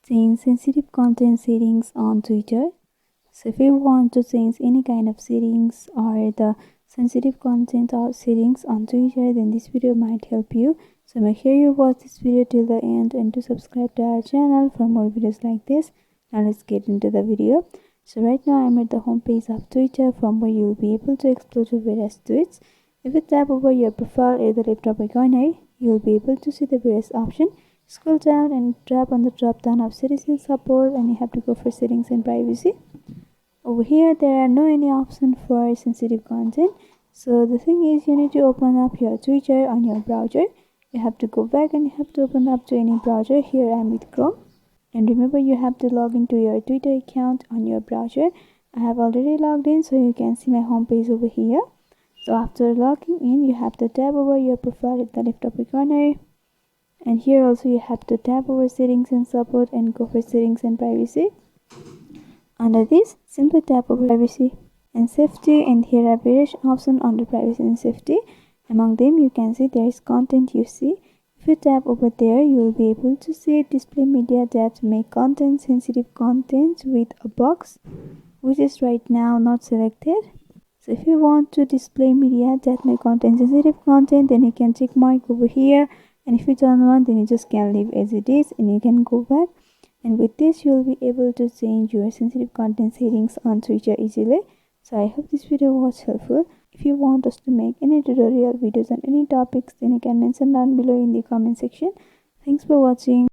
Change sensitive content settings on Twitter. So if you want to change any kind of settings or the sensitive content or settings on Twitter, then this video might help you. So make sure you watch this video till the end and to subscribe to our channel for more videos like this. Now let's get into the video. So right now I'm at the home page of Twitter, from where you will be able to explore the various tweets. If you tap over your profile at the left upper corner, you will be able to see the various options. Scroll down and tap on the drop down of citizen support, and you have to go for settings and privacy. Over here there are no any option for sensitive content. So the thing is, you need to open up your Twitter on your browser. You have to go back and you have to open up to any browser. Here I am with Chrome, and remember you have to log into your Twitter account on your browser. I have already logged in, so you can see my home page over here. So after logging in, you have to tap over your profile at the left upper corner, and here also you have to tap over settings and support and go for settings and privacy. Under this, simply tap over privacy and safety, and here are various options under privacy and safety. Among them you can see there is content you see. If you tap over there, you will be able to see display media that may contain sensitive content with a box, which is right now not selected. So if you want to display media that may contain sensitive content, then you can check mark over here, and if you don't want, then you just can leave as it is and you can go back. And with this you will be able to change your sensitive content settings on Twitter easily. So I hope this video was helpful. If you want us to make any tutorial videos on any topics, then you can mention down below in the comment section. Thanks for watching.